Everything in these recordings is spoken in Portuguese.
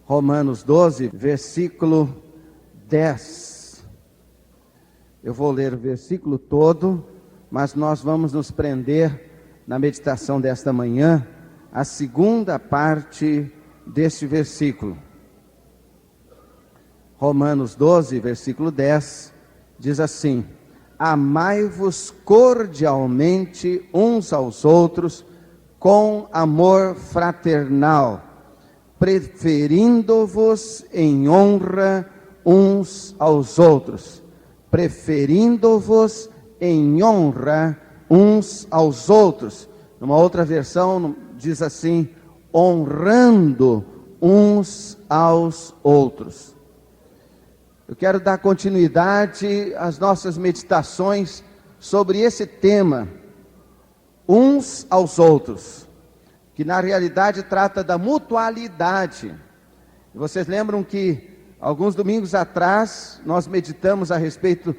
Romanos 12, versículo 10. Eu vou ler o versículo todo, mas nós vamos nos prender na meditação desta manhã, a segunda parte deste versículo. Romanos 12, versículo 10, diz assim: amai-vos cordialmente uns aos outros com amor fraternal, preferindo-vos em honra uns aos outros. Preferindo-vos em honra uns aos outros. Numa outra versão diz assim: honrando uns aos outros. Eu quero dar continuidade às nossas meditações sobre esse tema, uns aos outros, que na realidade trata da mutualidade. Vocês lembram que alguns domingos atrás nós meditamos a respeito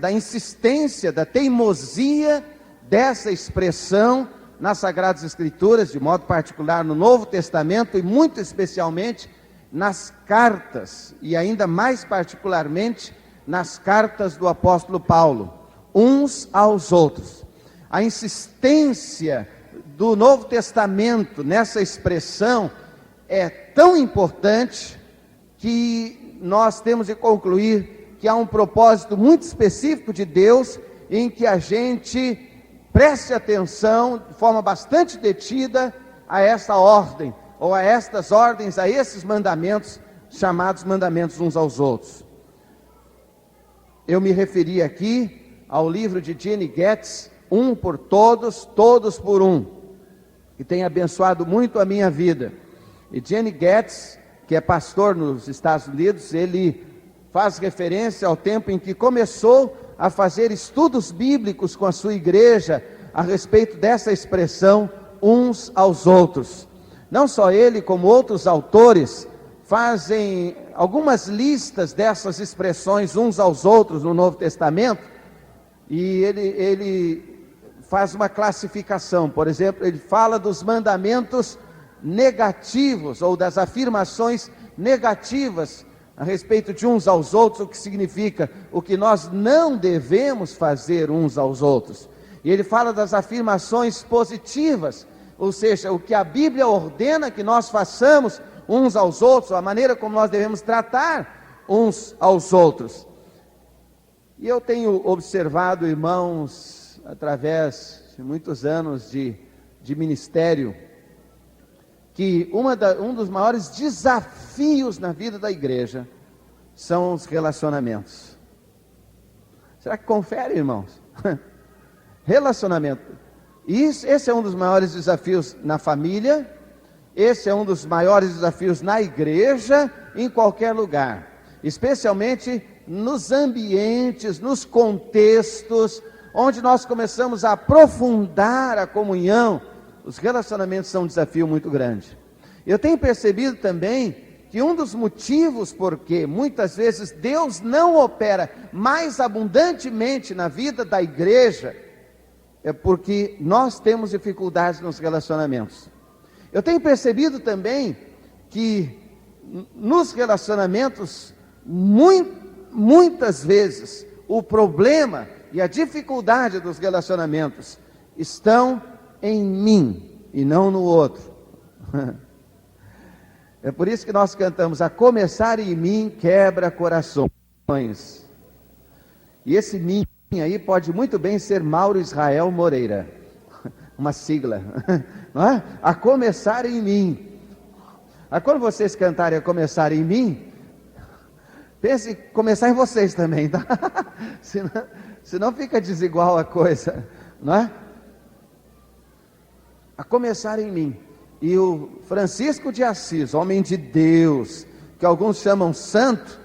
da insistência, da teimosia dessa expressão nas Sagradas Escrituras, de modo particular no Novo Testamento e muito especialmente nas cartas, e ainda mais particularmente nas cartas do apóstolo Paulo, uns aos outros. A insistência do Novo Testamento nessa expressão é tão importante que nós temos de concluir que há um propósito muito específico de Deus em que a gente preste atenção de forma bastante detida a essa ordem, ou a estas ordens, a esses mandamentos, chamados mandamentos uns aos outros. Eu me referi aqui ao livro de Gene Getz, Um por Todos, Todos por Um, que tem abençoado muito a minha vida. E Gene Getz, que é pastor nos Estados Unidos, ele faz referência ao tempo em que começou a fazer estudos bíblicos com a sua igreja a respeito dessa expressão, uns aos outros. Não só ele, como outros autores, fazem algumas listas dessas expressões uns aos outros no Novo Testamento, e ele faz uma classificação. Por exemplo, ele fala dos mandamentos negativos, ou das afirmações negativas a respeito de uns aos outros, o que significa o que nós não devemos fazer uns aos outros. E ele fala das afirmações positivas, ou seja, o que a Bíblia ordena que nós façamos uns aos outros, a maneira como nós devemos tratar uns aos outros. E eu tenho observado, irmãos, através de muitos anos de ministério, que um dos maiores desafios na vida da igreja são os relacionamentos. Será que confere, irmãos? Relacionamento. Esse é um dos maiores desafios na família, esse é um dos maiores desafios na igreja, em qualquer lugar, especialmente nos ambientes, nos contextos, onde nós começamos a aprofundar a comunhão. Os relacionamentos são um desafio muito grande. Eu tenho percebido também que um dos motivos porque muitas vezes Deus não opera mais abundantemente na vida da igreja é porque nós temos dificuldades nos relacionamentos. Eu tenho percebido também que nos relacionamentos, muitas vezes, o problema e a dificuldade dos relacionamentos estão em mim e não no outro. É por isso que nós cantamos: a começar em mim quebra corações. E esse mim aí pode muito bem ser Mauro Israel Moreira, uma sigla, não é? A começar em mim. Quando vocês cantarem a começar em mim, pense em começar em vocês também, tá? senão fica desigual a coisa, não é? A começar em mim. E o Francisco de Assis, homem de Deus, que alguns chamam santo,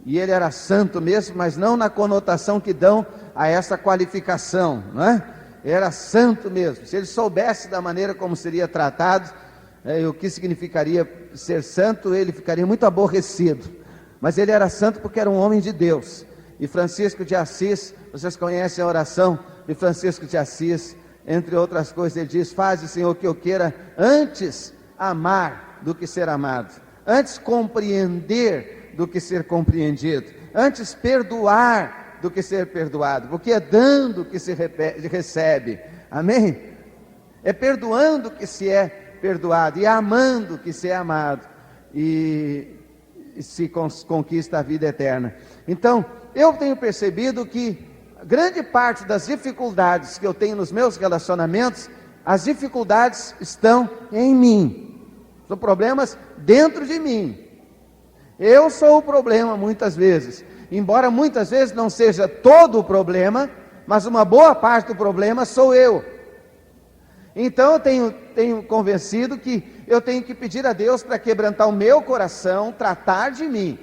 e ele era santo mesmo, mas não na conotação que dão a essa qualificação, não é? Ele era santo mesmo. Se ele soubesse da maneira como seria tratado, o que significaria ser santo, ele ficaria muito aborrecido. Mas ele era santo porque era um homem de Deus. E Francisco de Assis, vocês conhecem a oração de Francisco de Assis, entre outras coisas, ele diz: faze, Senhor, que eu queira antes amar do que ser amado. Antes compreender do que ser compreendido. Antes perdoar do que ser perdoado. Porque é dando que se recebe. Amém? É perdoando que se é perdoado. E é amando que se é amado. E se conquista a vida eterna. Então, eu tenho percebido que grande parte das dificuldades que eu tenho nos meus relacionamentos, as dificuldades estão em mim. São problemas dentro de mim. Eu sou o problema muitas vezes. Embora muitas vezes não seja todo o problema, mas uma boa parte do problema sou eu. Então eu tenho convencido que eu tenho que pedir a Deus para quebrantar o meu coração, tratar de mim.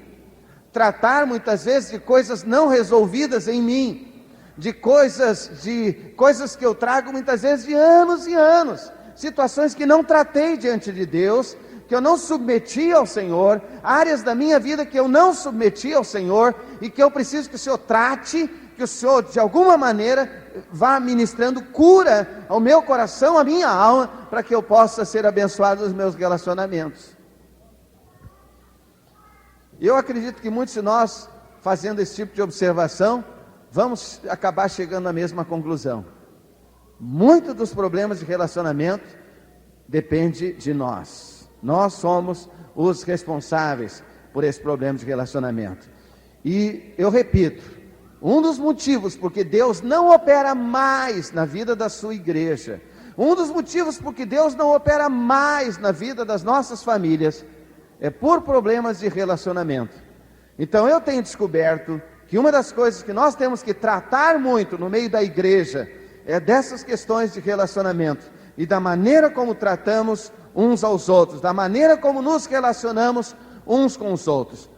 Tratar muitas vezes de coisas não resolvidas em mim. De coisas que eu trago muitas vezes de anos e anos. Situações que não tratei diante de Deus, que eu não submeti ao Senhor, áreas da minha vida que eu não submeti ao Senhor, e que eu preciso que o Senhor trate, que o Senhor de alguma maneira vá ministrando cura ao meu coração, à minha alma, para que eu possa ser abençoado nos meus relacionamentos. Eu acredito que muitos de nós, fazendo esse tipo de observação, vamos acabar chegando à mesma conclusão. Muitos dos problemas de relacionamento depende de nós. Nós somos os responsáveis por esse problema de relacionamento. E eu repito, um dos motivos porque Deus não opera mais na vida da sua igreja, um dos motivos porque Deus não opera mais na vida das nossas famílias, é por problemas de relacionamento. Então eu tenho descoberto que uma das coisas que nós temos que tratar muito no meio da igreja é dessas questões de relacionamento e da maneira como tratamos uns aos outros, da maneira como nos relacionamos uns com os outros.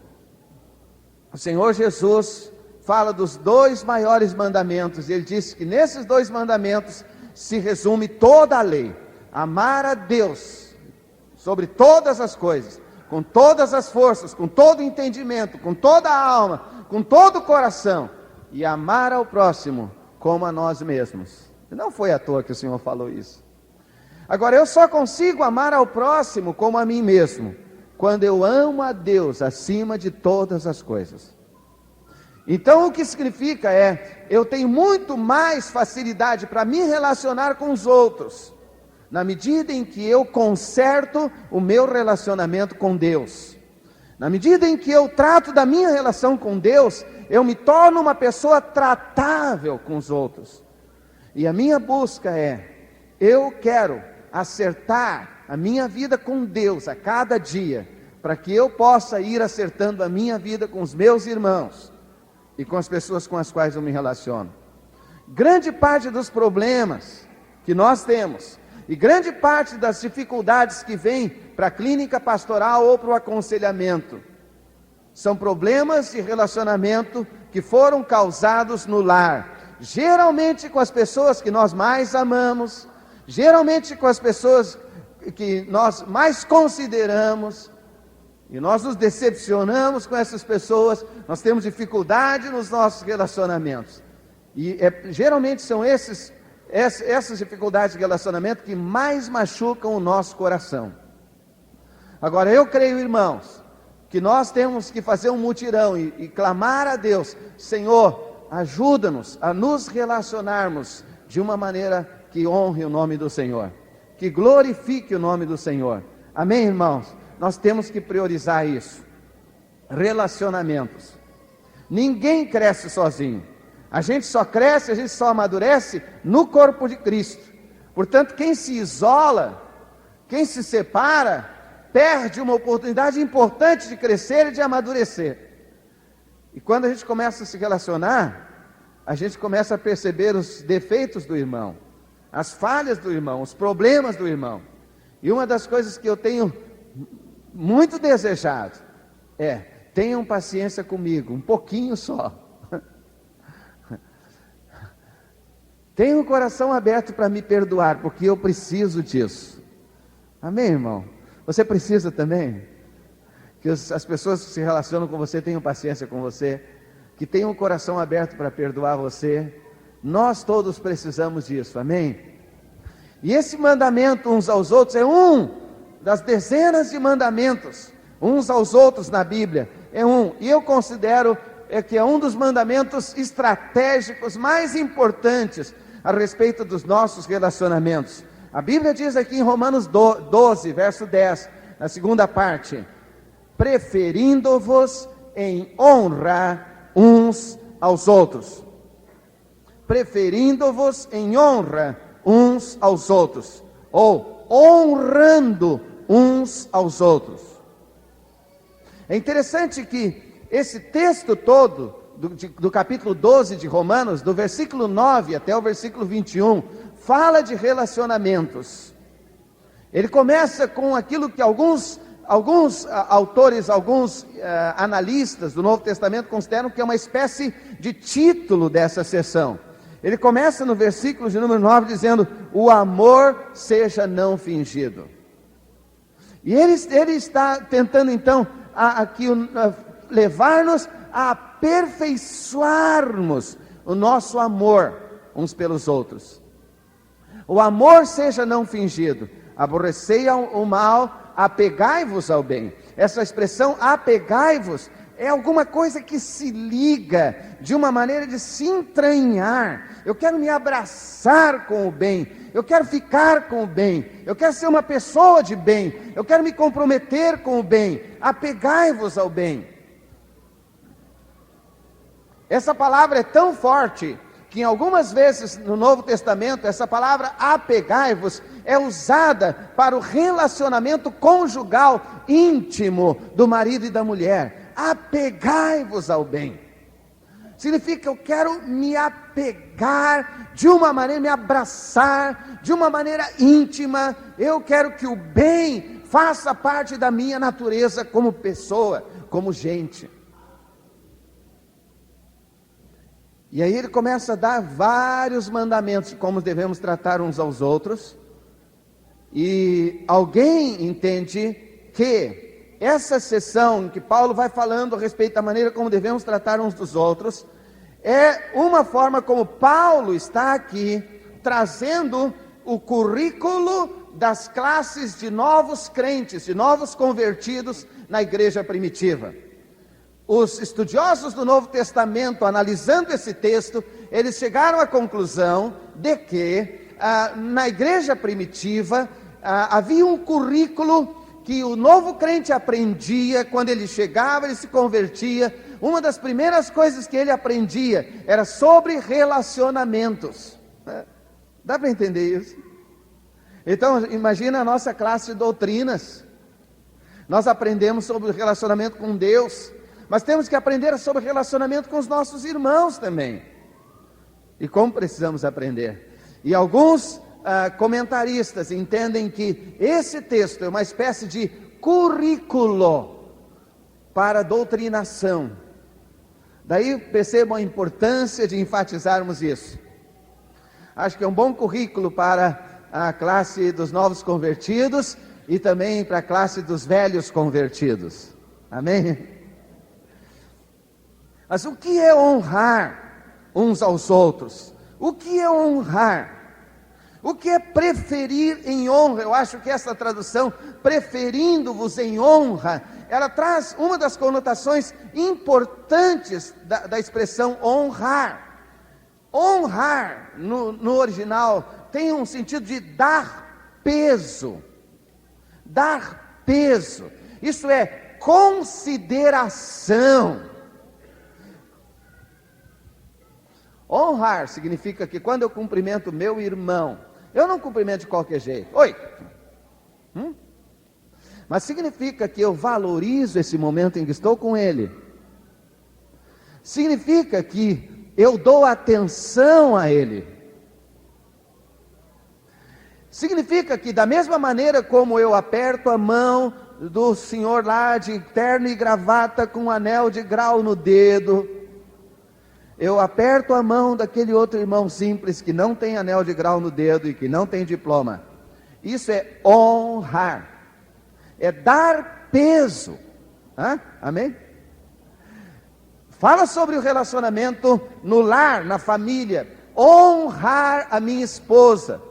O Senhor Jesus fala dos 2 maiores mandamentos, e Ele disse que nesses 2 mandamentos se resume toda a lei: amar a Deus sobre todas as coisas, com todas as forças, com todo o entendimento, com toda a alma, com todo o coração, e amar ao próximo como a nós mesmos. Não foi à toa que o Senhor falou isso. Agora, eu só consigo amar ao próximo como a mim mesmo, quando eu amo a Deus acima de todas as coisas. Então, o que significa eu tenho muito mais facilidade para me relacionar com os outros, na medida em que eu conserto o meu relacionamento com Deus. Na medida em que eu trato da minha relação com Deus, eu me torno uma pessoa tratável com os outros. E a minha busca eu quero acertar a minha vida com Deus a cada dia, para que eu possa ir acertando a minha vida com os meus irmãos e com as pessoas com as quais eu me relaciono. Grande parte dos problemas que nós temos, e grande parte das dificuldades que vêm para a clínica pastoral ou para o aconselhamento, são problemas de relacionamento que foram causados no lar, geralmente com as pessoas que nós mais amamos, geralmente com as pessoas que nós mais consideramos, e nós nos decepcionamos com essas pessoas, nós temos dificuldade nos nossos relacionamentos, e geralmente são essas dificuldades de relacionamento que mais machucam o nosso coração. Agora, eu creio, irmãos, que nós temos que fazer um mutirão e clamar a Deus: Senhor, ajuda-nos a nos relacionarmos de uma maneira que honre o nome do Senhor, que glorifique o nome do Senhor. Amém, irmãos? Nós temos que priorizar isso. Relacionamentos. Ninguém cresce sozinho. A gente só cresce, a gente só amadurece no corpo de Cristo. Portanto, quem se isola, quem se separa, perde uma oportunidade importante de crescer e de amadurecer. E quando a gente começa a se relacionar, a gente começa a perceber os defeitos do irmão, as falhas do irmão, os problemas do irmão. E uma das coisas que eu tenho muito desejado tenham paciência comigo, um pouquinho só. Tenha um coração aberto para me perdoar, porque eu preciso disso. Amém, irmão? Você precisa também? Que as pessoas que se relacionam com você tenham paciência com você, que tenham um coração aberto para perdoar você. Nós todos precisamos disso, amém? E esse mandamento uns aos outros é um das dezenas de mandamentos Uns aos outros na Bíblia é um, e eu considero que é um dos mandamentos estratégicos mais importantes a respeito dos nossos relacionamentos. A Bíblia diz aqui em Romanos 12, verso 10, na segunda parte: preferindo-vos em honra uns aos outros. Preferindo-vos em honra uns aos outros, ou honrando uns aos outros. É interessante que esse texto todo, do capítulo 12 de Romanos, do versículo 9 até o versículo 21, fala de relacionamentos. Ele começa com aquilo que alguns autores, analistas do Novo Testamento consideram que é uma espécie de título dessa sessão. Ele começa no versículo de número 9 dizendo: o amor seja não fingido. E ele está tentando então aqui levar-nos a aperfeiçoarmos o nosso amor uns pelos outros. O amor seja não fingido. Aborrecei o mal, apegai-vos ao bem. Essa expressão apegai-vos é alguma coisa que se liga de uma maneira de se entranhar. Eu quero me abraçar com o bem, eu quero ficar com o bem, eu quero ser uma pessoa de bem, eu quero me comprometer com o bem. Apegai-vos ao bem. Essa palavra é tão forte que em algumas vezes no Novo Testamento essa palavra apegai-vos é usada para o relacionamento conjugal íntimo do marido e da mulher. Apegai-vos ao bem. Significa eu quero me apegar de uma maneira, me abraçar de uma maneira íntima. Eu quero que o bem faça parte da minha natureza como pessoa, como gente. E aí ele começa a dar vários mandamentos de como devemos tratar uns aos outros. E alguém entende que essa sessão em que Paulo vai falando a respeito da maneira como devemos tratar uns dos outros, é uma forma como Paulo está aqui trazendo o currículo das classes de novos crentes, de novos convertidos na igreja primitiva. Os estudiosos do Novo Testamento, analisando esse texto, eles chegaram à conclusão de que na igreja primitiva havia um currículo que o novo crente aprendia quando ele chegava, ele se convertia. Uma das primeiras coisas que ele aprendia era sobre relacionamentos. Dá para entender isso? Então, imagina a nossa classe de doutrinas. Nós aprendemos sobre o relacionamento com Deus, mas temos que aprender sobre relacionamento com os nossos irmãos também. E como precisamos aprender? E alguns comentaristas entendem que esse texto é uma espécie de currículo para a doutrinação. Daí percebam a importância de enfatizarmos isso. Acho que é um bom currículo para a classe dos novos convertidos e também para a classe dos velhos convertidos. Amém? Mas o que é honrar uns aos outros? O que é honrar? O que é preferir em honra? Eu acho que essa tradução, preferindo-vos em honra, ela traz uma das conotações importantes da expressão honrar. Honrar, no original, tem um sentido de dar peso. Dar peso. Isso é consideração. Honrar significa que quando eu cumprimento meu irmão, eu não cumprimento de qualquer jeito. Oi! Mas significa que eu valorizo esse momento em que estou com ele. Significa que eu dou atenção a ele. Significa que da mesma maneira como eu aperto a mão do senhor lá de terno e gravata com um anel de grau no dedo, eu aperto a mão daquele outro irmão simples que não tem anel de grau no dedo e que não tem diploma. Isso é honrar. É dar peso. Amém? Fala sobre o relacionamento no lar, na família. Honrar a minha esposa.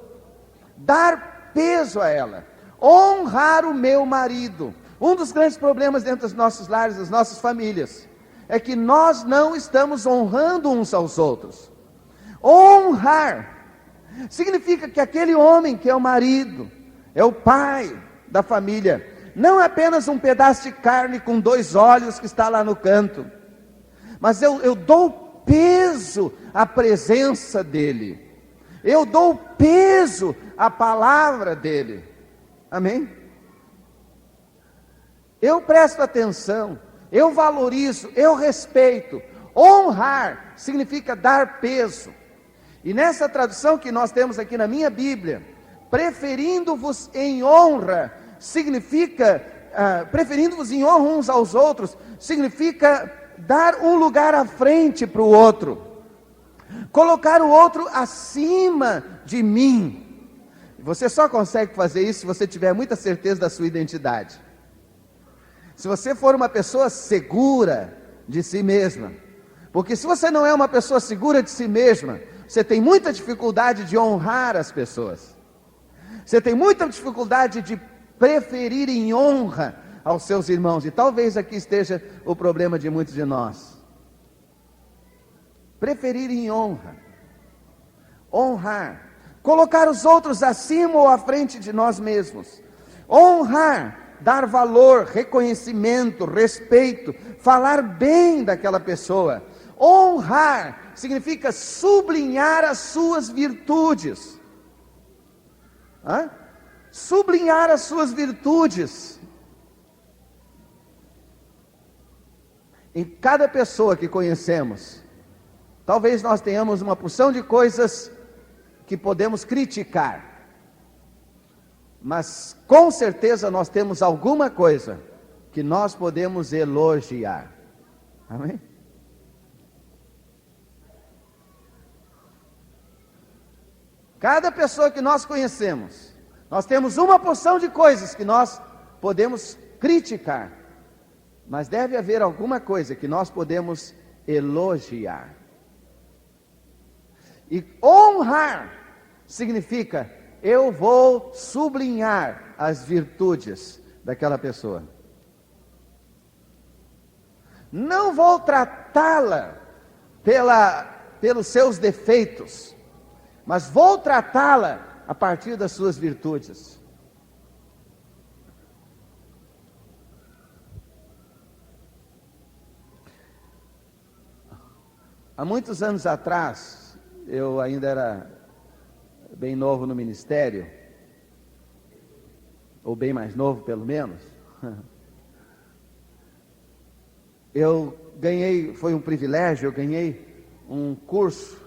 Dar peso a ela. Honrar o meu marido. Um dos grandes problemas dentro dos nossos lares, das nossas famílias, é que nós não estamos honrando uns aos outros. Honrar significa que aquele homem que é o marido, é o pai da família, não é apenas um pedaço de carne com 2 olhos que está lá no canto, mas eu dou peso à presença dele, eu dou peso à palavra dele, amém? Eu presto atenção, eu valorizo, eu respeito. Honrar significa dar peso. E nessa tradução que nós temos aqui na minha Bíblia, preferindo-vos em honra, significa, preferindo-vos em honra uns aos outros, significa dar um lugar à frente para o outro, colocar o outro acima de mim. Você só consegue fazer isso se você tiver muita certeza da sua identidade. Se você for uma pessoa segura de si mesma, porque se você não é uma pessoa segura de si mesma, você tem muita dificuldade de honrar as pessoas, você tem muita dificuldade de preferir em honra aos seus irmãos, e talvez aqui esteja o problema de muitos de nós. Preferir em honra, honrar, colocar os outros acima ou à frente de nós mesmos, honrar, dar valor, reconhecimento, respeito, falar bem daquela pessoa. Honrar significa sublinhar as suas virtudes. Sublinhar as suas virtudes. Em cada pessoa que conhecemos, talvez nós tenhamos uma porção de coisas que podemos criticar, mas com certeza nós temos alguma coisa que nós podemos elogiar. Amém? Cada pessoa que nós conhecemos, nós temos uma porção de coisas que nós podemos criticar, mas deve haver alguma coisa que nós podemos elogiar. E honrar significa: eu vou sublinhar as virtudes daquela pessoa. Não vou tratá-la pelos seus defeitos, mas vou tratá-la a partir das suas virtudes. Há muitos anos atrás, eu ainda era bem novo no ministério, ou bem mais novo pelo menos, foi um privilégio, eu ganhei um curso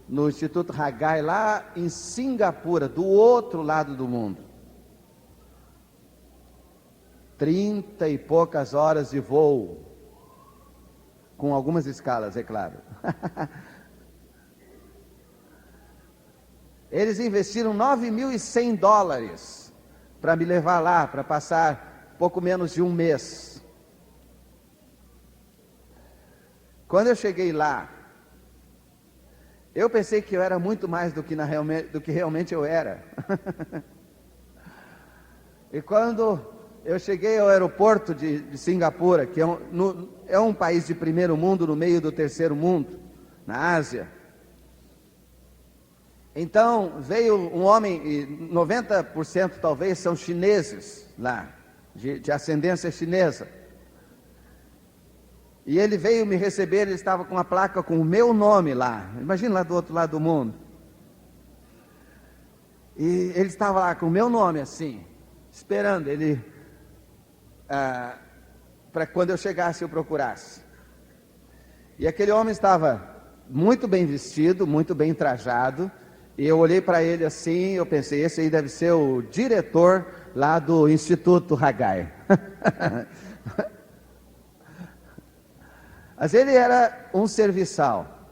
no Instituto Haggai, lá em Singapura, do outro lado do mundo. 30 e poucas horas de voo, com algumas escalas, é claro. Eles investiram $9.100 para me levar lá, para passar pouco menos de um mês. Quando eu cheguei lá, eu pensei que eu era muito mais do que realmente eu era. E quando eu cheguei ao aeroporto de Singapura, que é um país de primeiro mundo no meio do terceiro mundo, na Ásia. Então veio um homem, e 90% talvez são chineses lá, de ascendência chinesa. E ele veio me receber, ele estava com uma placa com o meu nome lá, imagina lá do outro lado do mundo. E ele estava lá com o meu nome assim, esperando ele, para quando eu chegasse eu procurasse. E aquele homem estava muito bem vestido, muito bem trajado, e eu olhei para ele assim, eu pensei, esse aí deve ser o diretor lá do Instituto Haggai. Mas ele era um serviçal,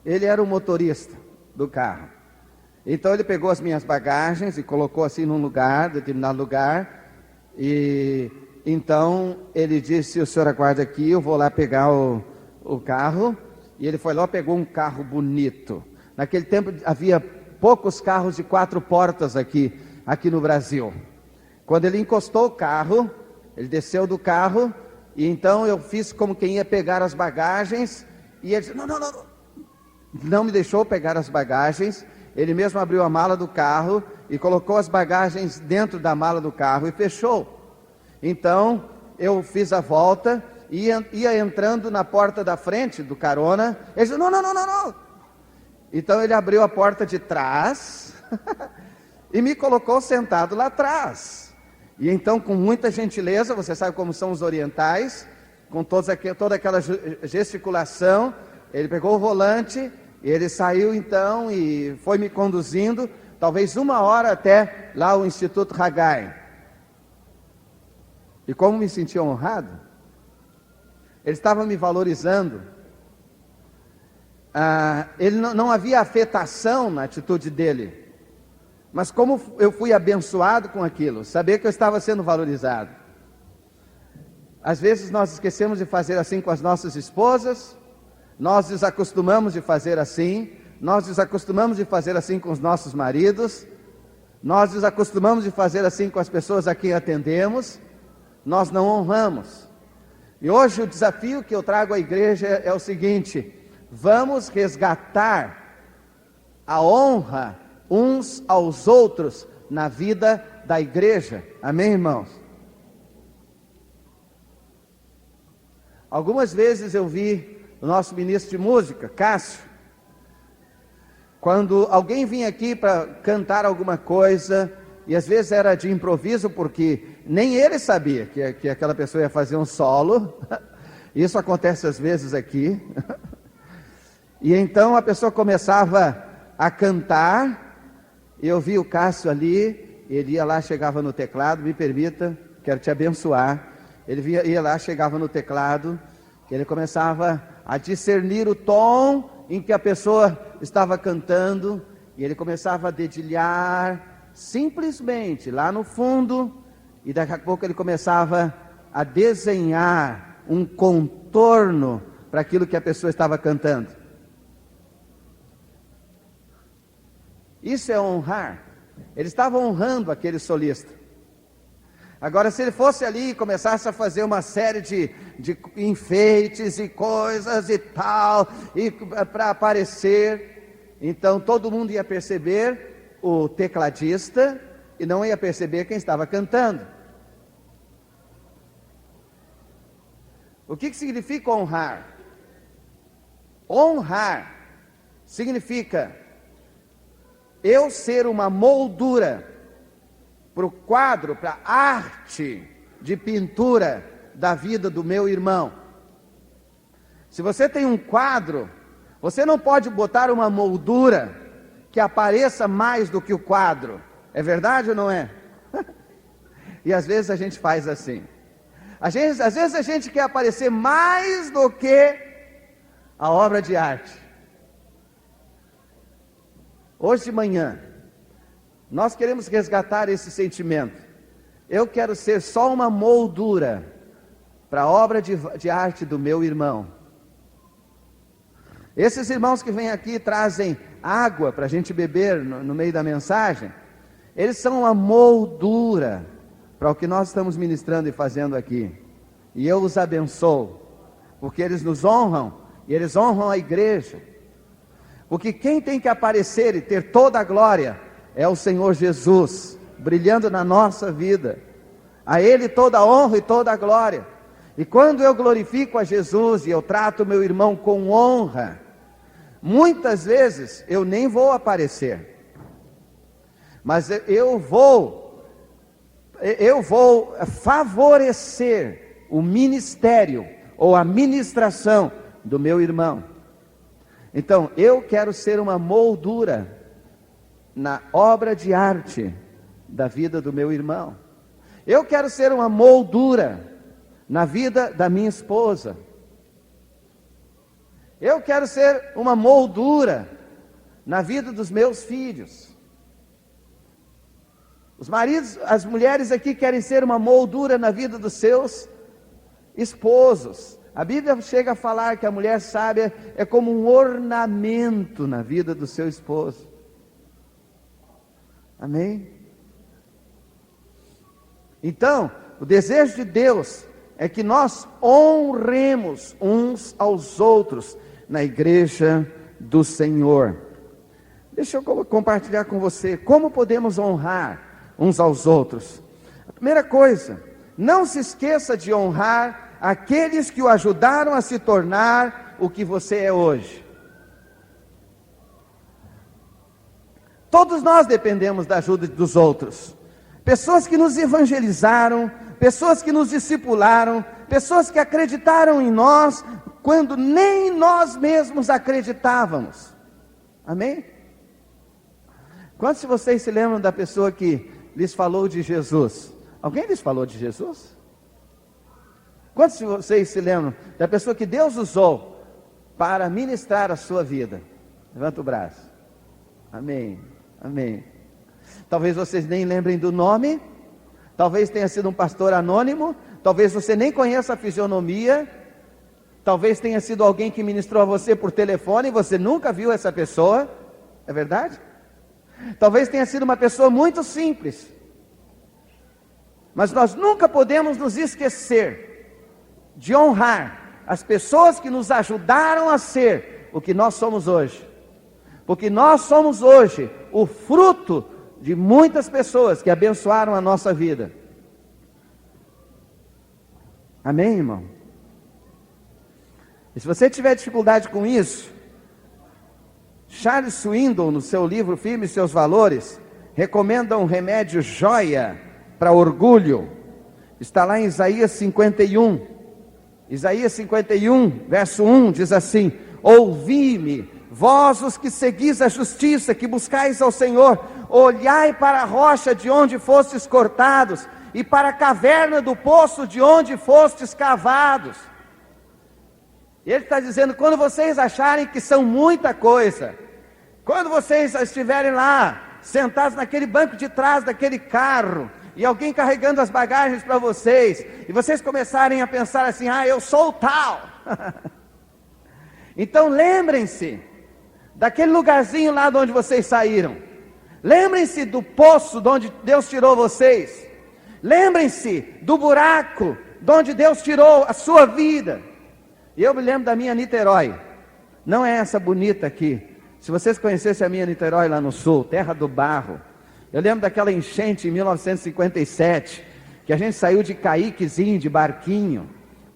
ele era o motorista do carro. Então ele pegou as minhas bagagens e colocou assim num lugar, determinado lugar, e então ele disse: o senhor aguarda aqui, eu vou lá pegar o carro. E ele foi lá, pegou um carro bonito. Naquele tempo havia poucos carros de 4 portas aqui no Brasil. Quando ele encostou o carro, Ele desceu do carro e então eu fiz como quem ia pegar as bagagens e ele disse, não me deixou pegar as bagagens. Ele mesmo abriu a mala do carro e colocou as bagagens dentro da mala do carro e fechou. Então eu fiz a volta e ia entrando na porta da frente do carona. Ele disse, não. Então ele abriu a porta de trás e me colocou sentado lá atrás. E então, com muita gentileza, você sabe como são os orientais, com toda aquela gesticulação, ele pegou o volante, ele saiu então e foi me conduzindo, talvez 1 hora até lá o Instituto Haggai. E como me senti honrado, ele estava me valorizando. Ele não havia afetação na atitude dele. Mas como eu fui abençoado com aquilo, saber que eu estava sendo valorizado. Às vezes nós esquecemos de fazer assim com as nossas esposas, nós desacostumamos de fazer assim, nós desacostumamos de fazer assim com os nossos maridos, nós desacostumamos de fazer assim com as pessoas a quem atendemos, nós não honramos. E hoje o desafio que eu trago à igreja é o seguinte: vamos resgatar a honra uns aos outros na vida da igreja. Amém, irmãos? Algumas vezes eu vi o nosso ministro de música, Cássio, quando alguém vinha aqui para cantar alguma coisa, e às vezes era de improviso, porque nem ele sabia que aquela pessoa ia fazer um solo. Isso acontece às vezes aqui. E então a pessoa começava a cantar, e eu vi o Cássio ali, ele ia lá, chegava no teclado, me permita, quero te abençoar. Ele ia lá, chegava no teclado, ele começava a discernir o tom em que a pessoa estava cantando, e ele começava a dedilhar, simplesmente, lá no fundo, e daqui a pouco ele começava a desenhar um contorno para aquilo que a pessoa estava cantando. Isso é honrar. Ele estava honrando aquele solista. Agora, se ele fosse ali e começasse a fazer uma série de enfeites e coisas e tal, e para aparecer, então todo mundo ia perceber o tecladista e não ia perceber quem estava cantando. O que significa honrar? Honrar significa eu ser uma moldura para o quadro, para a arte de pintura da vida do meu irmão. Se você tem um quadro, você não pode botar uma moldura que apareça mais do que o quadro. É verdade ou não é? E às vezes a gente faz assim. Às vezes a gente quer aparecer mais do que a obra de arte. Hoje de manhã, nós queremos resgatar esse sentimento. Eu quero ser só uma moldura para a obra de arte do meu irmão. Esses irmãos que vêm aqui e trazem água para a gente beber no meio da mensagem, eles são uma moldura para o que nós estamos ministrando e fazendo aqui. E eu os abençoo, porque eles nos honram e eles honram a igreja. Porque quem tem que aparecer e ter toda a glória é o Senhor Jesus, brilhando na nossa vida. A Ele toda a honra e toda a glória. E quando eu glorifico a Jesus e eu trato meu irmão com honra, muitas vezes eu nem vou aparecer, mas eu vou favorecer o ministério ou a ministração do meu irmão. Então, eu quero ser uma moldura na obra de arte da vida do meu irmão. Eu quero ser uma moldura na vida da minha esposa. Eu quero ser uma moldura na vida dos meus filhos. Os maridos, as mulheres aqui querem ser uma moldura na vida dos seus esposos. A Bíblia chega a falar que a mulher sábia é como um ornamento na vida do seu esposo. Amém? Então, O desejo de Deus é que nós honremos uns aos outros na igreja do Senhor. Deixa eu compartilhar com você como podemos honrar uns aos outros. A primeira coisa, não se esqueça de honrar aqueles que o ajudaram a se tornar o que você é hoje. Todos nós dependemos da ajuda dos outros. Pessoas que nos evangelizaram, pessoas que nos discipularam, pessoas que acreditaram em nós quando nem nós mesmos acreditávamos. Amém? Quantos de vocês se lembram da pessoa que lhes falou de Jesus? Alguém lhes falou de Jesus? Quantos de vocês se lembram da pessoa que Deus usou para ministrar a sua vida? Levanta o braço. Amém, amém. Talvez vocês nem lembrem do nome, talvez tenha sido um pastor anônimo, talvez você nem conheça a fisionomia, talvez tenha sido alguém que ministrou a você por telefone e você nunca viu essa pessoa, é verdade? Talvez tenha sido uma pessoa muito simples, mas nós nunca podemos nos esquecer de honrar as pessoas que nos ajudaram a ser o que nós somos hoje, porque nós somos hoje o fruto de muitas pessoas que abençoaram a nossa vida. Amém, irmão? E se você tiver dificuldade com isso, Charles Swindoll, no seu livro Firme Seus Valores, recomenda um remédio joia para orgulho. Está lá em Isaías 51. Isaías 51, verso 1, diz assim: ouvi-me, vós os que seguis a justiça, que buscais ao Senhor, olhai para a rocha de onde fostes cortados, e para a caverna do poço de onde fostes cavados. Ele está dizendo, quando vocês acharem que são muita coisa, quando vocês estiverem lá, sentados naquele banco de trás daquele carro, e alguém carregando as bagagens para vocês, e vocês começarem a pensar assim, eu sou o tal. Então lembrem-se daquele lugarzinho lá de onde vocês saíram. Lembrem-se do poço de onde Deus tirou vocês. Lembrem-se do buraco de onde Deus tirou a sua vida. E eu me lembro da minha Niterói. Não é essa bonita aqui. Se vocês conhecessem a minha Niterói lá no sul, terra do barro. Eu lembro daquela enchente em 1957, que a gente saiu de caiquezinho, de barquinho.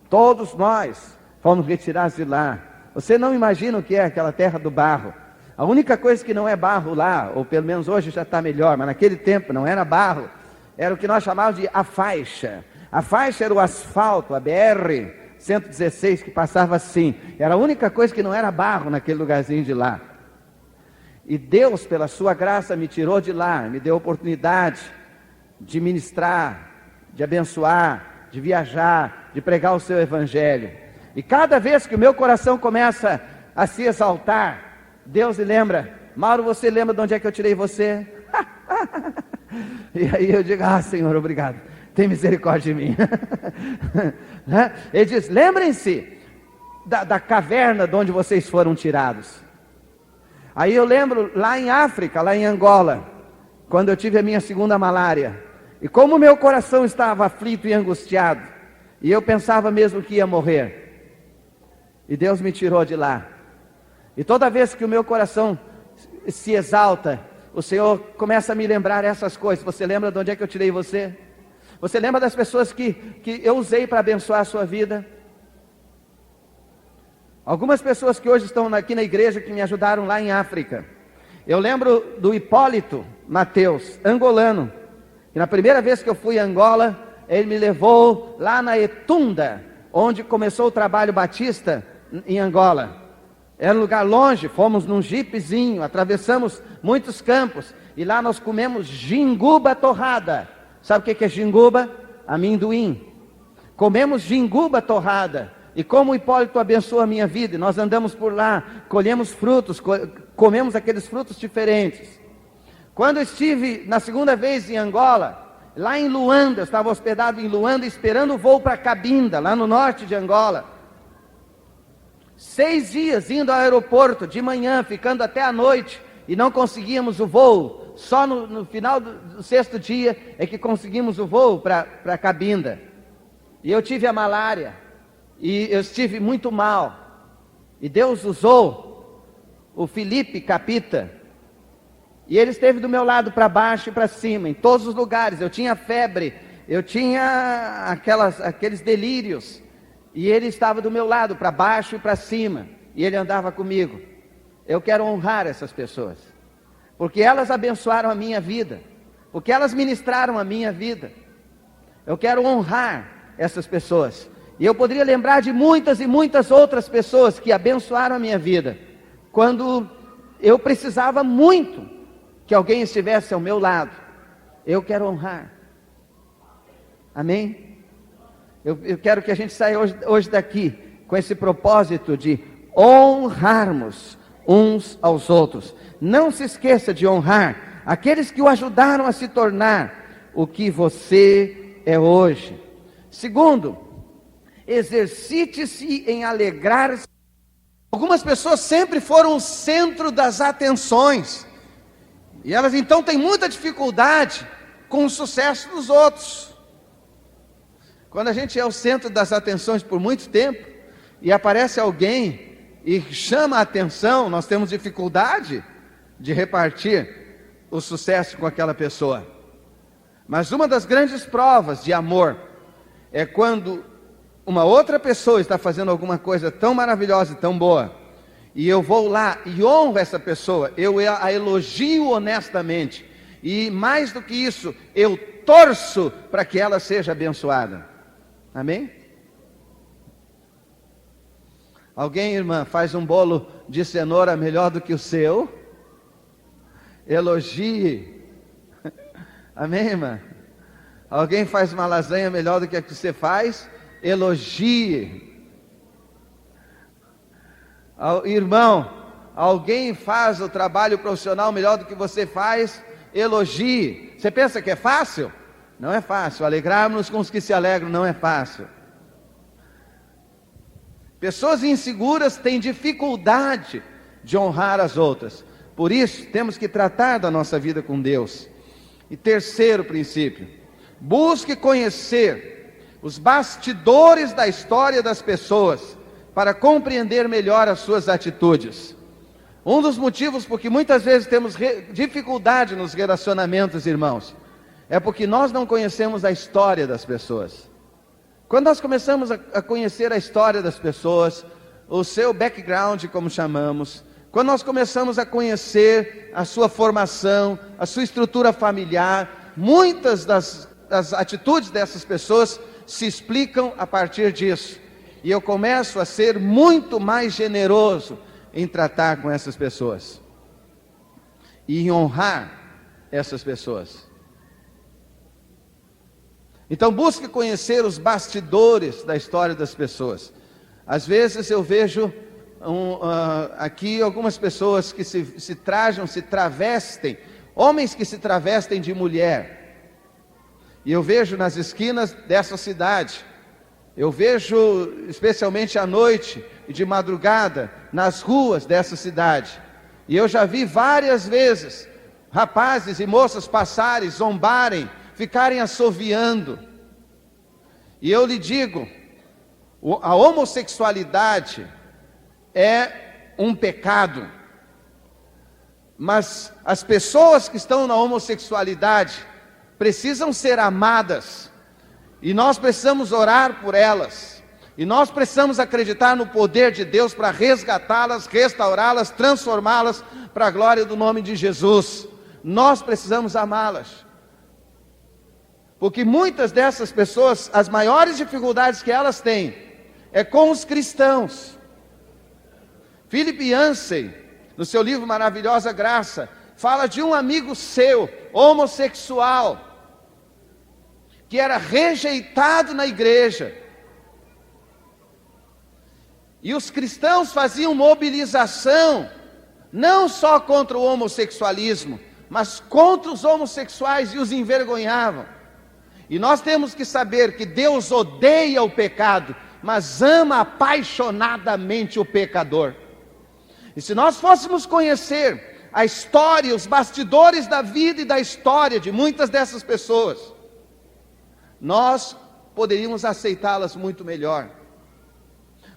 Todos nós fomos retirados de lá. Você não imagina o que é aquela terra do barro. A única coisa que não é barro lá, ou pelo menos hoje já está melhor, mas naquele tempo não era barro, era o que nós chamávamos de a faixa. A faixa era o asfalto, a BR-116 que passava assim. Era a única coisa que não era barro naquele lugarzinho de lá. E Deus, pela sua graça, me tirou de lá, me deu a oportunidade de ministrar, de abençoar, de viajar, de pregar o seu evangelho. E cada vez que o meu coração começa a se exaltar, Deus me lembra, Mauro, você lembra de onde é que eu tirei você? E aí eu digo, Senhor, obrigado, tem misericórdia de mim. Ele diz, lembrem-se da caverna de onde vocês foram tirados. Aí eu lembro lá em África, lá em Angola, quando eu tive a minha segunda malária, e como o meu coração estava aflito e angustiado, e eu pensava mesmo que ia morrer, e Deus me tirou de lá. E toda vez que o meu coração se exalta, o Senhor começa a me lembrar essas coisas. Você lembra de onde é que eu tirei você? Você lembra das pessoas que eu usei para abençoar a sua vida? Algumas pessoas que hoje estão aqui na igreja que me ajudaram lá em África. Eu lembro do Hipólito Mateus, angolano, que na primeira vez que eu fui a Angola, ele me levou lá na Etunda, onde começou o trabalho batista em Angola. Era um lugar longe, fomos num jipezinho, atravessamos muitos campos, e lá nós comemos ginguba torrada. Sabe o que é ginguba? Amendoim. Comemos ginguba torrada. E como o Hipólito abençoou a minha vida, nós andamos por lá, colhemos frutos, comemos aqueles frutos diferentes. Quando eu estive na segunda vez em Angola, lá em Luanda, eu estava hospedado em Luanda, esperando o voo para Cabinda, lá no norte de Angola. 6 dias indo ao aeroporto, de manhã, ficando até a noite, e não conseguíamos o voo Só no final do sexto dia é que conseguimos o voo para Cabinda. E eu tive a malária, e eu estive muito mal. E Deus usou o Felipe Capita, e ele esteve do meu lado para baixo e para cima, em todos os lugares. Eu tinha febre, eu tinha aqueles delírios, e ele estava do meu lado para baixo e para cima, e ele andava comigo. Eu quero honrar essas pessoas, porque elas abençoaram a minha vida, porque elas ministraram a minha vida. Eu quero honrar essas pessoas. E eu poderia lembrar de muitas e muitas outras pessoas que abençoaram a minha vida, quando eu precisava muito que alguém estivesse ao meu lado. Eu quero honrar. Amém? Eu quero que a gente saia hoje daqui com esse propósito de honrarmos uns aos outros. Não se esqueça de honrar aqueles que o ajudaram a se tornar o que você é hoje. Segundo, exercite-se em alegrar-se. Algumas pessoas sempre foram o centro das atenções, e elas então têm muita dificuldade com o sucesso dos outros. Quando a gente é o centro das atenções por muito tempo, e aparece alguém e chama a atenção, nós temos dificuldade de repartir o sucesso com aquela pessoa. Mas uma das grandes provas de amor é quando uma outra pessoa está fazendo alguma coisa tão maravilhosa e tão boa, e eu vou lá e honro essa pessoa, eu a elogio honestamente, e mais do que isso, eu torço para que ela seja abençoada. Amém? Alguém, irmã, faz um bolo de cenoura melhor do que o seu? Elogie. Amém, irmã? Alguém faz uma lasanha melhor do que a que você faz? Elogie. Irmão, alguém faz o trabalho profissional melhor do que você faz? Elogie. Você pensa que é fácil? Não é fácil. Alegrarmos com os que se alegram não é fácil. Pessoas inseguras têm dificuldade de honrar as outras. Por isso, temos que tratar da nossa vida com Deus. E terceiro princípio, busque conhecer os bastidores da história das pessoas para compreender melhor as suas atitudes. Um dos motivos porque muitas vezes temos dificuldade nos relacionamentos, irmãos, é porque nós não conhecemos a história das pessoas. Quando nós começamos a conhecer a história das pessoas, o seu background, como chamamos, quando nós começamos a conhecer a sua formação, a sua estrutura familiar, muitas das atitudes dessas pessoas se explicam a partir disso. E eu começo a ser muito mais generoso em tratar com essas pessoas e em honrar essas pessoas. Então busque conhecer os bastidores da história das pessoas. Às vezes eu vejo aqui algumas pessoas que se travestem, homens que se travestem de mulher. E eu vejo nas esquinas dessa cidade, eu vejo especialmente à noite e de madrugada, nas ruas dessa cidade. E eu já vi várias vezes rapazes e moças passarem, zombarem, ficarem assoviando. E eu lhe digo, a homossexualidade é um pecado, mas as pessoas que estão na homossexualidade precisam ser amadas, e nós precisamos orar por elas, e nós precisamos acreditar no poder de Deus para resgatá-las, restaurá-las, transformá-las para a glória do nome de Jesus. Nós precisamos amá-las, porque muitas dessas pessoas, as maiores dificuldades que elas têm é com os cristãos. Philip Yancey, no seu livro Maravilhosa Graça, fala de um amigo seu, homossexual, que era rejeitado na igreja. E os cristãos faziam mobilização, não só contra o homossexualismo, mas contra os homossexuais, e os envergonhavam. E nós temos que saber que Deus odeia o pecado, mas ama apaixonadamente o pecador. E se nós fôssemos conhecer a história, os bastidores da vida e da história de muitas dessas pessoas, nós poderíamos aceitá-las muito melhor.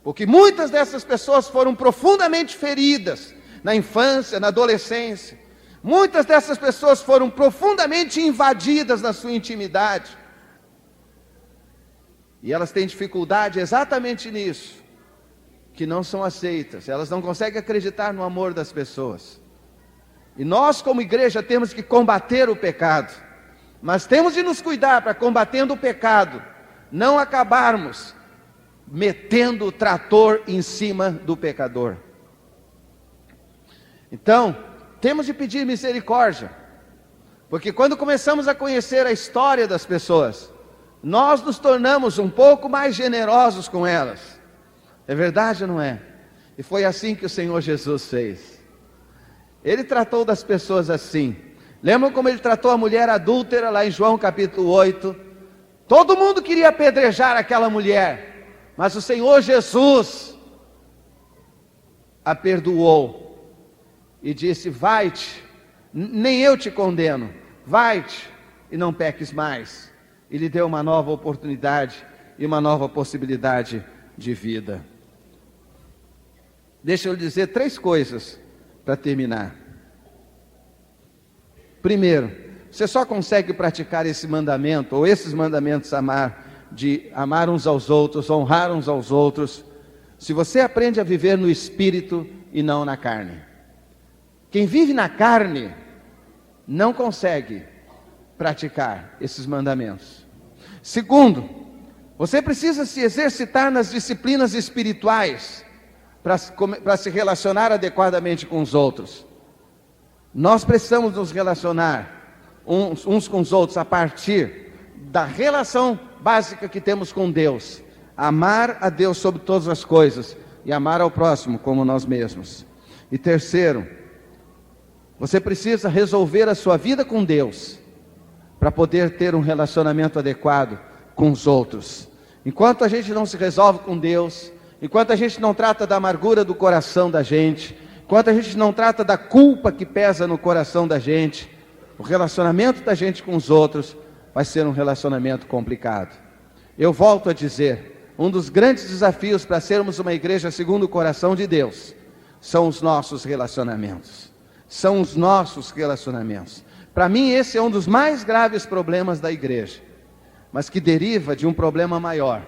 Porque muitas dessas pessoas foram profundamente feridas na infância, na adolescência. Muitas dessas pessoas foram profundamente invadidas na sua intimidade. E elas têm dificuldade exatamente nisso, que não são aceitas. Elas não conseguem acreditar no amor das pessoas. E nós, como igreja, temos que combater o pecado. Mas temos de nos cuidar para, combatendo o pecado, não acabarmos metendo o trator em cima do pecador. Então, temos de pedir misericórdia, porque quando começamos a conhecer a história das pessoas, nós nos tornamos um pouco mais generosos com elas. É verdade ou não é? E foi assim que o Senhor Jesus fez. Ele tratou das pessoas assim. Lembram como ele tratou a mulher adúltera lá em João capítulo 8? Todo mundo queria apedrejar aquela mulher, mas o Senhor Jesus a perdoou e disse: vai-te, nem eu te condeno, vai-te e não peques mais. E lhe deu uma nova oportunidade e uma nova possibilidade de vida. Deixa eu lhe dizer 3 coisas para terminar. Primeiro, você só consegue praticar esse mandamento, ou esses mandamentos de amar uns aos outros, honrar uns aos outros, se você aprende a viver no Espírito e não na carne. Quem vive na carne não consegue praticar esses mandamentos. Segundo, você precisa se exercitar nas disciplinas espirituais para se relacionar adequadamente com os outros. Nós precisamos nos relacionar uns com os outros a partir da relação básica que temos com Deus. Amar a Deus sobre todas as coisas e amar ao próximo como nós mesmos. E terceiro, você precisa resolver a sua vida com Deus para poder ter um relacionamento adequado com os outros. Enquanto a gente não se resolve com Deus, enquanto a gente não trata da amargura do coração da gente, enquanto a gente não trata da culpa que pesa no coração da gente, o relacionamento da gente com os outros vai ser um relacionamento complicado. Eu volto a dizer, um dos grandes desafios para sermos uma igreja segundo o coração de Deus são os nossos relacionamentos. São os nossos relacionamentos. Para mim, esse é um dos mais graves problemas da igreja, mas que deriva de um problema maior.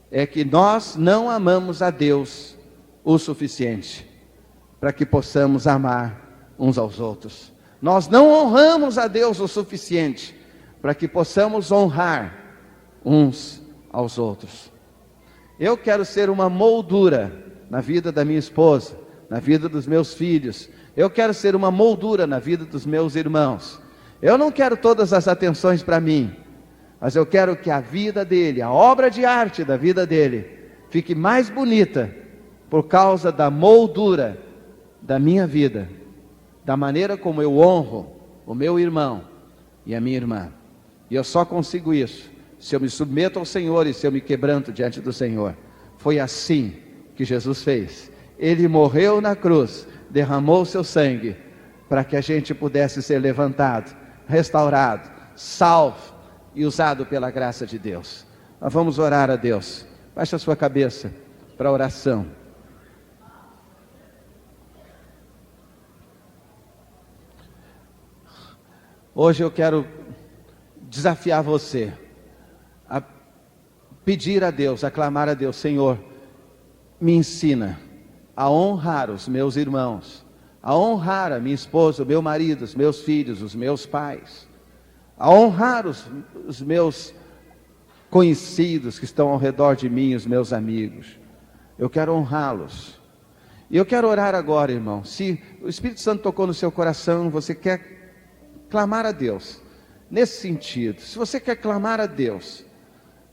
É que nós não amamos a Deus o suficiente para que possamos amar uns aos outros. Nós não honramos a Deus o suficiente para que possamos honrar uns aos outros. Eu quero ser uma moldura na vida da minha esposa, na vida dos meus filhos. Eu quero ser uma moldura na vida dos meus irmãos. Eu não quero todas as atenções para mim, mas eu quero que a vida dele, a obra de arte da vida dele, fique mais bonita por causa da moldura da minha vida, da maneira como eu honro o meu irmão e a minha irmã. E eu só consigo isso se eu me submeto ao Senhor e se eu me quebranto diante do Senhor. Foi assim que Jesus fez. Ele morreu na cruz, derramou o seu sangue para que a gente pudesse ser levantado, restaurado, salvo e usado pela graça de Deus. Nós vamos orar a Deus. Baixe a sua cabeça para a oração. Hoje eu quero desafiar você a pedir a Deus, a clamar a Deus: Senhor, me ensina a honrar os meus irmãos, a honrar a minha esposa, o meu marido, os meus filhos, os meus pais, a honrar os meus conhecidos que estão ao redor de mim, os meus amigos. Eu quero honrá-los. E eu quero orar agora, irmão. Se o Espírito Santo tocou no seu coração, você quer clamar a Deus nesse sentido, se você quer clamar a Deus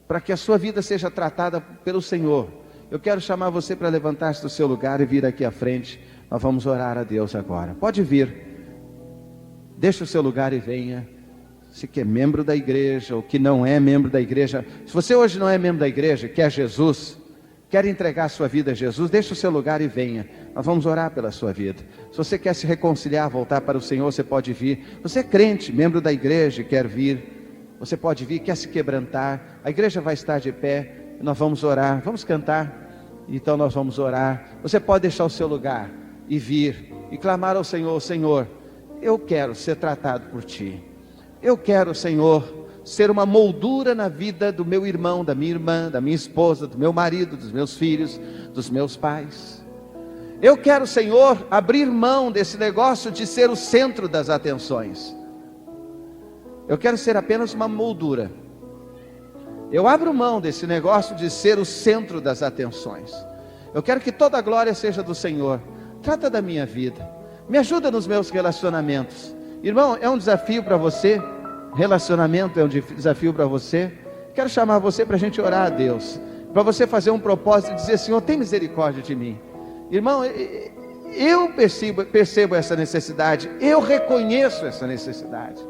para que a sua vida seja tratada pelo Senhor, eu quero chamar você para levantar-se do seu lugar e vir aqui à frente. Nós vamos orar a Deus agora. Pode vir, deixa o seu lugar e venha. Se que é membro da igreja ou que não é membro da igreja, se você hoje não é membro da igreja, quer Jesus, quer entregar a sua vida a Jesus, deixe o seu lugar e venha. Nós vamos orar pela sua vida. Se você quer se reconciliar, voltar para o Senhor, você pode vir. Você é crente, membro da igreja, quer vir, você pode vir, quer se quebrantar. A igreja vai estar de pé, nós vamos orar, vamos cantar. Então nós vamos orar. Você pode deixar o seu lugar e vir e clamar ao Senhor: Senhor, eu quero ser tratado por Ti. Eu quero, Senhor, ser uma moldura na vida do meu irmão, da minha irmã, da minha esposa, do meu marido, dos meus filhos, dos meus pais. Eu quero, Senhor, abrir mão desse negócio de ser o centro das atenções. Eu quero ser apenas uma moldura. Eu abro mão desse negócio de ser o centro das atenções. Eu quero que toda a glória seja do Senhor. Trata da minha vida. Me ajuda nos meus relacionamentos. Irmão, é um desafio para você. Relacionamento é um desafio para você. Quero chamar você para a gente orar a Deus, para você fazer um propósito e dizer: Senhor, tem misericórdia de mim. Irmão, eu percebo essa necessidade, eu reconheço essa necessidade.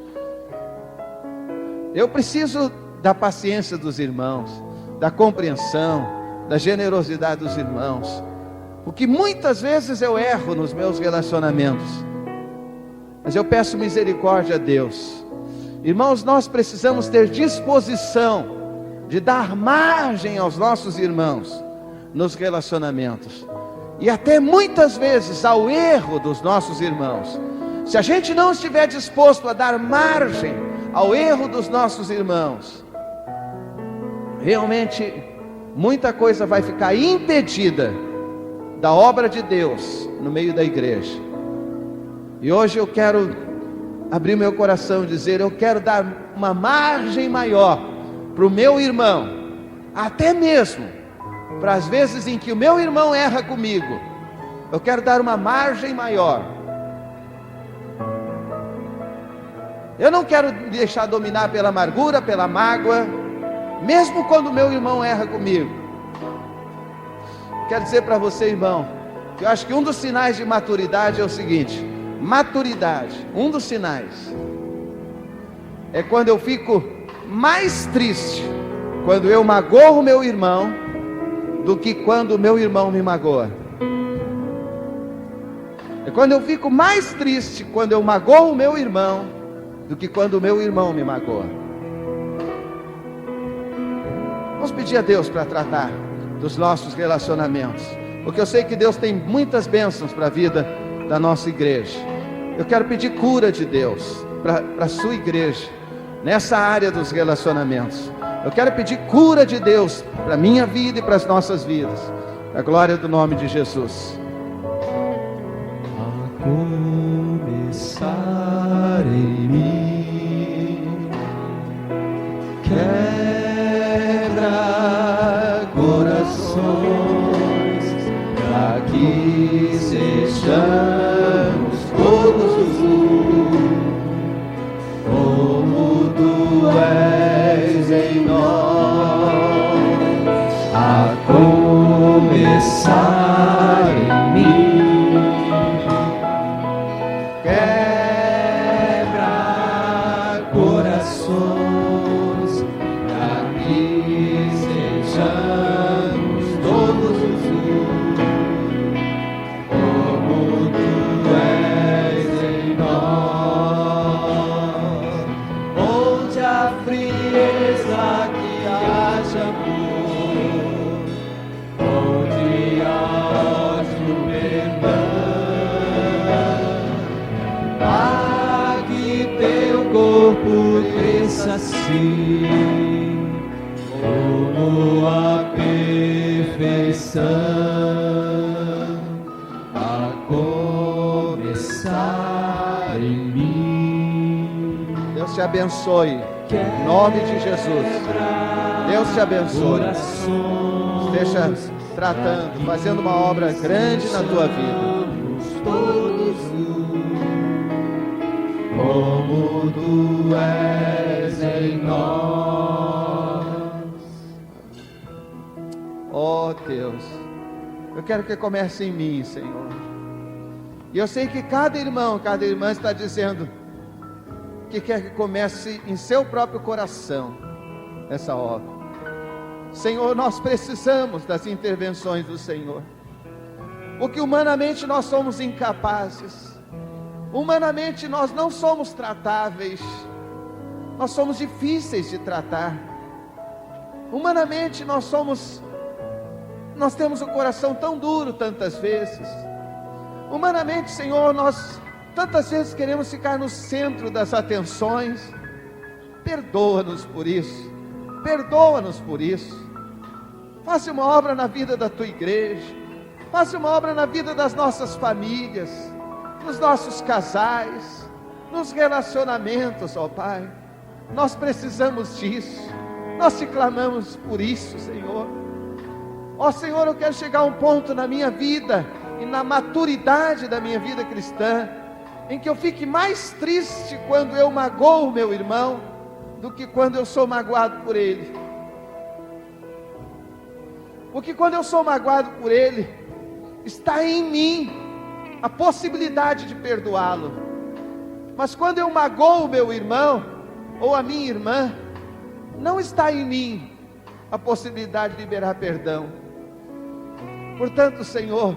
Eu preciso da paciência dos irmãos, da compreensão, da generosidade dos irmãos, porque muitas vezes eu erro nos meus relacionamentos, mas eu peço misericórdia a Deus. Irmãos, nós precisamos ter disposição de dar margem aos nossos irmãos nos relacionamentos, e até muitas vezes ao erro dos nossos irmãos. Se a gente não estiver disposto a dar margem ao erro dos nossos irmãos, realmente muita coisa vai ficar impedida da obra de Deus no meio da igreja. E hoje eu quero abrir meu coração e dizer: eu quero dar uma margem maior para o meu irmão, até mesmo para as vezes em que o meu irmão erra comigo. Eu quero dar uma margem maior. Eu não quero me deixar dominar pela amargura, pela mágoa, mesmo quando o meu irmão erra comigo. Quero dizer para você, irmão, que eu acho que um dos sinais de maturidade é o seguinte: maturidade, um dos sinais é quando eu fico mais triste quando eu magoo o meu irmão do que quando o meu irmão me magoa. É quando eu fico mais triste quando eu magoo o meu irmão do que quando o meu irmão me magoa. Vamos pedir a Deus para tratar dos nossos relacionamentos, porque eu sei que Deus tem muitas bênçãos para a vida da nossa igreja. Eu quero pedir cura de Deus para a sua igreja, nessa área dos relacionamentos. Eu quero pedir cura de Deus para a minha vida e para as nossas vidas, a glória do nome de Jesus. A começar em mim, quebra corações, para que sejamos todos um, como tu és em nós, a começar em mim. Quebra corações, para que sejamos todos um, como tu és em nós. Onde a frieza que haja amor, onde há ódio, perdão, para que teu corpo cresça assim, como a perfeição, a começar em mim. Deus te abençoe, em nome de Jesus. Deus te abençoe. Esteja tratando, fazendo uma obra grande na tua vida. Todos como tu és em nós. Oh Deus, eu quero que comece em mim, Senhor. E eu sei que cada irmão, cada irmã está dizendo que quer que comece em seu próprio coração essa obra. Senhor, nós precisamos das intervenções do Senhor, porque humanamente nós somos incapazes, humanamente nós não somos tratáveis, nós somos difíceis de tratar, humanamente nós temos o coração tão duro tantas vezes, humanamente, Senhor, nós tantas vezes queremos ficar no centro das atenções. Perdoa-nos por isso, perdoa-nos por isso. Faça uma obra na vida da tua igreja, faça uma obra na vida das nossas famílias, nos nossos casais, nos relacionamentos, ó Pai. Nós precisamos disso, nós te clamamos por isso, Senhor. Ó Senhor, eu quero chegar a um ponto na minha vida e na maturidade da minha vida cristã, em que eu fique mais triste quando eu magoo o meu irmão, do que quando eu sou magoado por ele. Porque quando eu sou magoado por ele, está em mim a possibilidade de perdoá-lo. Mas quando eu magoo o meu irmão, ou a minha irmã, não está em mim a possibilidade de liberar perdão. Portanto, Senhor,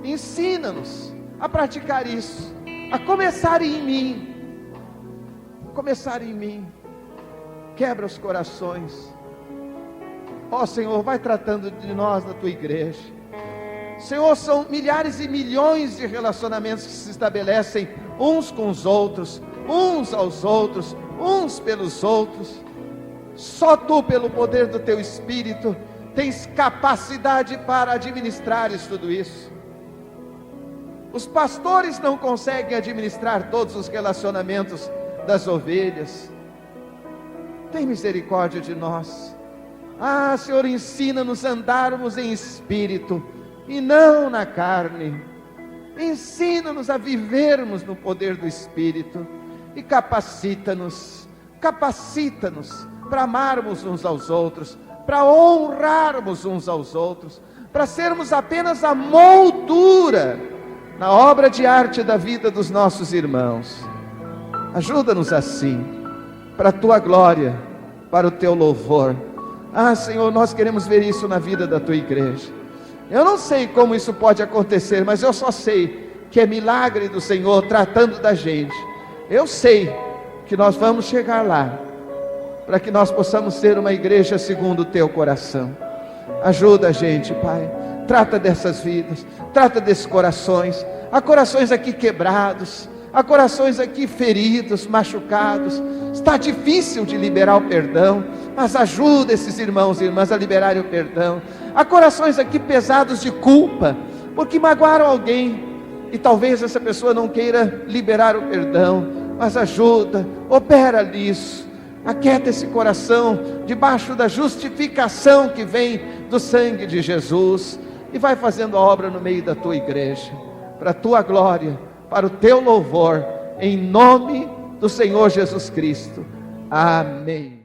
ensina-nos a praticar isso, a começar em mim, quebra os corações. Ó Senhor, vai tratando de nós na tua igreja. Senhor, são milhares e milhões de relacionamentos que se estabelecem uns com os outros, uns aos outros, uns pelos outros. Só tu, pelo poder do teu Espírito, tens capacidade para administrares tudo isso. Os pastores não conseguem administrar todos os relacionamentos das ovelhas. Tem misericórdia de nós. Ah, Senhor, ensina-nos a andarmos em espírito e não na carne. Ensina-nos a vivermos no poder do Espírito e capacita-nos para amarmos uns aos outros, para honrarmos uns aos outros, para sermos apenas a moldura na obra de arte da vida dos nossos irmãos. Ajuda-nos assim, para a tua glória, para o teu louvor. Ah, Senhor, nós queremos ver isso na vida da tua igreja. Eu não sei como isso pode acontecer, mas eu só sei que é milagre do Senhor tratando da gente. Eu sei que nós vamos chegar lá, para que nós possamos ser uma igreja segundo o teu coração. Ajuda a gente, Pai. Trata dessas vidas, trata desses corações. Há corações aqui quebrados, há corações aqui feridos, machucados. Está difícil de liberar o perdão, mas ajuda esses irmãos e irmãs a liberarem o perdão. Há corações aqui pesados de culpa, porque magoaram alguém, e talvez essa pessoa não queira liberar o perdão, mas ajuda, opera nisso, aquieta esse coração, debaixo da justificação que vem do sangue de Jesus, e vai fazendo a obra no meio da tua igreja, para a tua glória, para o teu louvor, em nome do Senhor Jesus Cristo. Amém.